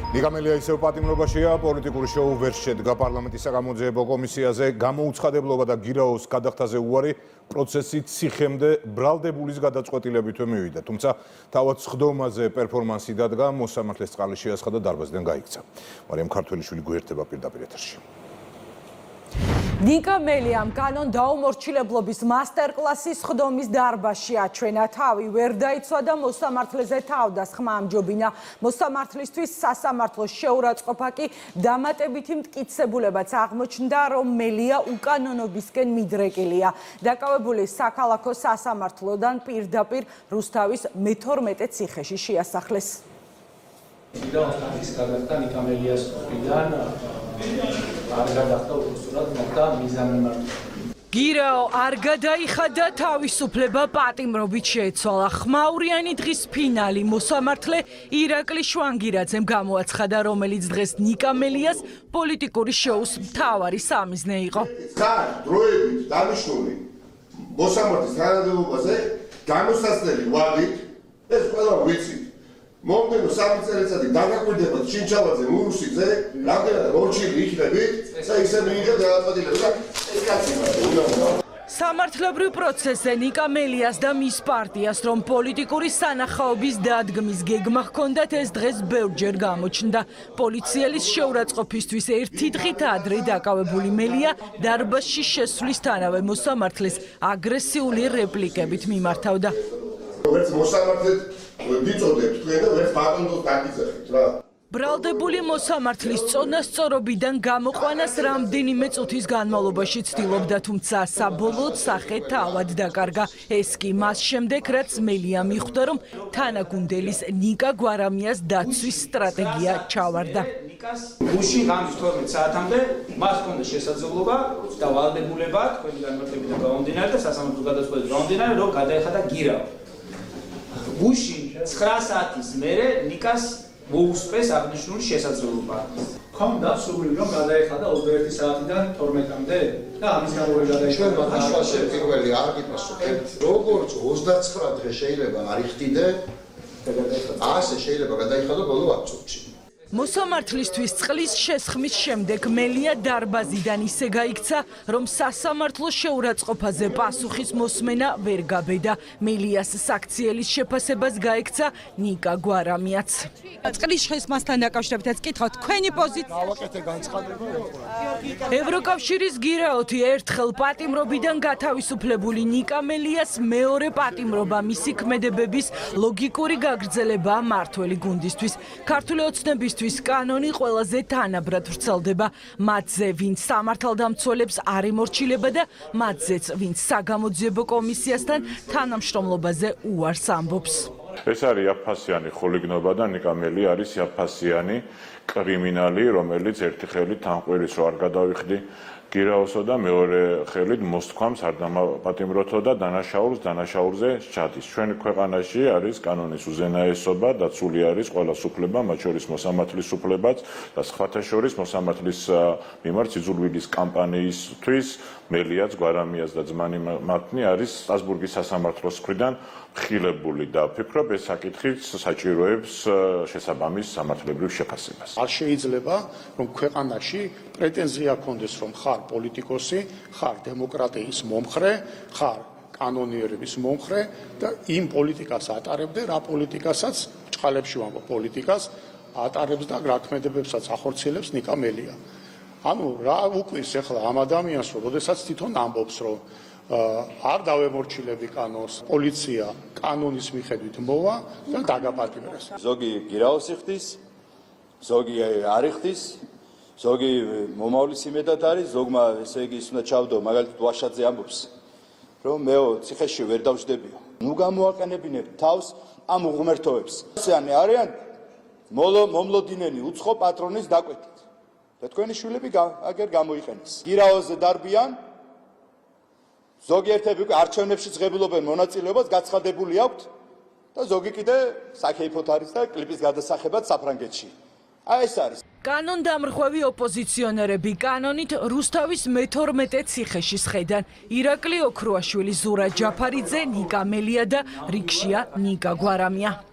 ნიკამელია ისევ პატიმრობაშია, პოლიტიკური შოუ ვერ შედგა პარლამენტის საგამოძიებო კომისიაზე, გამოუცხადებლობა და გირაოს გადახდაზე უარი პროცესი ციხემდე ბრალდებულის გადაწყვეტილებითვე მივიდა. თუმცა თავად სხდომაზე პერფორმანსი დადგა, მოსამართლეს წყალი შეასხა და დარბაზიდან გაიქცა. მარიამ ქართველიშვილი გვერდება პირდაპირ ეთერში. ნიკამელიამ კანონ დაუმორჩილებლობის მასტერკლასის სხდომის დარბაზში აჩვენა თავი, ვერ დაიცვა და მოსამართლეზე თავდას ხმა ამჯობინა. მოსამართლისთვის სასამართლოს შეურაცხყოფა კი დამატებითი მტკიცებულებაც აღმოჩნდა, რომ მელია უკანონობისკენ მიდრეკილია. დაკავებული საქალაქო სასამართლოდან პირდაპირ რუსთავის მე-12 ციხეში შეასახლეს. ნიკამელიას მხრიდან არ გადახდა უბრალოდ მოხდა მიზანმიმართველი. გირაო არ გადაიხადა, თავისუფლება პატიმრობით შეეცვალა. ხმაურიანი დღის ფინალი მოსამართლე ირაკლი შვანგირაძემ გამოაცხადა, რომელიც დღეს ნიკამელიას პოლიტიკური შოუს მთავარი სამიზნე იყო. დროებით დანიშნული მოსამართლის თანამდებობაზე გამოსაცდელი ვადით ეს ყველა ვიცით. მომდენო 3 წელიწადი დაგაკვირდებათ ჩინჩალაძე, მურუსიძე, რამდენად მორჩილი იქნებით და ისე მიიღეთ გადაწყვეტილება და ეს კაცი უნდა. სამართლებრივ პროცესზე ნიკამელიას და მის პარტიას, რომ პოლიტიკური სანახაობის დადგმის გეგმა ჰქონდათ, ეს დღეს ბევრჯერ გამოჩნდა. პოლიციელის შეურაცხყოფისთვის ერთი დღით ადრე დაკავებული მელია დარბაზში შესვლისთანავე მოსამართლეს აგრესიული რეპლიკებით მიმართავდა. ვერც მოსამართლედ ვიწოდებთ თქვენ და ვერც ბატონოს დაგიძახით რა. ბრალდებული მოსამართლის წონასწორობიდან გამოყვანას რამდენიმე წუთის განმავლობაში ცდილობდა, თუმცა საბოლოოდ სახე თავად დაკარგა. ეს კი მას შემდეგ, რაც მელია მიხვდა, რომ თანაგუნდელის ნიკა გვარამიას დაცვის სტრატეგია ჩავარდა. გუშინ ღამის 12 საათამდე მას ჰქონდა შესაძლებლობა და ვალდებულება თქვენი განმარტებიდან გამომდინარე და სასამართლოს გადაწყვეტილებით გამომდინარე, რომ გადაეხადა გირაო. გუშინ 9 საათის მერე ნიკას მოუსწრეს აღნიშნული შესაძლებლობა. ქონდა სურვილი რომ გადაეხადა 21 საათიდან 12-მდე და ამის გამო ვერ გადაიხადა. აშუაში პირველი არ გიპასუხეთ. როგორც 29 დღე შეიძლება არ იხდიდე, ასე შეიძლება გადაიხადო ბოლო 10 წუთში. მოსამართლისთვის წყლის შესხმის შემდეგ მელია დარბაზიდან ისე გაიქცა, რომ სასამართლოს შეურაცხყოფაზე პასუხის მოსმენა ვერ გაბედა. მელიას საქციელის შეფასებას გაექცა ნიკა გვარამიაც. წყლის შესხმასთან დაკავშირებით კითხავთ, თქვენი პოზიცია? გავაკეთე განცხადება. ევროკავშირის გირაოთი ერთხელ პატიმრობიდან გათავისუფლებული ნიკამელიას მეორე პატიმრობა მისი ქმედებების ლოგიკური გაგრძელებაა მართველი გუნდისთვის. ქართული ოცნების კანონი ყველაზე თანაბრად ვრცელდება. მათზე, ვინც სამართალდამცველებს არ ემორჩილება და მათზეც, ვინც საგამოძიებო კომისიასთან თანამშრომლობაზე უარს ამბობს. ეს არის იაფფასიანი ხულიგნობა და ნიკამელი არის იაფფასიანი კრიმინალი, რომელიც ერთი ხელით თანხმობს, რომ არ გადავიხდი გირაოსო და მეორე ხელით მოსთქვამს არ დამაპატიმროთო და დანაშაულზე სჩადის. ჩვენი ქვეყანაში არის კანონის უზენაესობა, დაცული არის ყველა სუფლება, მათ შორის მოსამართლის სუფლებაც და სხვათა შორის მოსამართლის მიმართ სიძულვილის კამპანიისთვის მელიაც, გვარამიას და ძმანი მათნი არის სტრასბურგის სასამართლოს მხრიდან ხილებული და ვფიქრობ, ეს საკითხიც საჭიროებს შესაბამის სამართლებრივ შეფასებას. არ შეიძლება, რომ ქვეყანაში პრეტენზია ჰქონდეს, რომ ხარ პოლიტიკოსი, ხარ დემოკრატიის მომხრე, ხარ კანონიერების მომხრე და იმ პოლიტიკას ატარებდე, რა პოლიტიკასაც, ჭყალებში ვამბობ პოლიტიკას, ატარებს და რა ქმედებებსაც ახორციელებს ნიკამელია. ანუ რა უკვირს ახლა ამ ადამიანს, რომ როდესაც თვითონ ამბობს, რომ არ დავემორჩილები კანონს, პოლიცია კანონის მიხედვით მოვა და დაგაპატიმრეს. ზოგი გირაოს იხდის, ზოგი არ იხდის, ზოგი მომავლის იმედად არის, ზოგმა ესე იგი ის უნდა ჩავდო, მაგალითად ვაშაძე ამბობს, რომ მეო ციხეში ვერ დავждებიო. ნუ გამოაყენებინებ თავს ამ უღმერთოებს. ესენი არიან მომლოდინენი უცხო პატრონის დაკვეთით. და თქვენი შვილები აგერ გამოიყენეს. გირაოზე დარბიან ზოგიერთები არჩევნებში ღებულობენ მონაწილეობას, გაცხადებული აქვთ და ზოგი კიდე საქეიფოთ არის და კლიპის გადასახებად საფრანგეთში. აი ეს არის. კანონდამრღვევი ოპოზიციონერები კანონით რუსთავის მე-12 ციხეში სხედან. ირაკლი ოქრუაშვილი, ზურა ჯაფარიძე, ნიკამელია და რიქშია ნიკა გვარამია.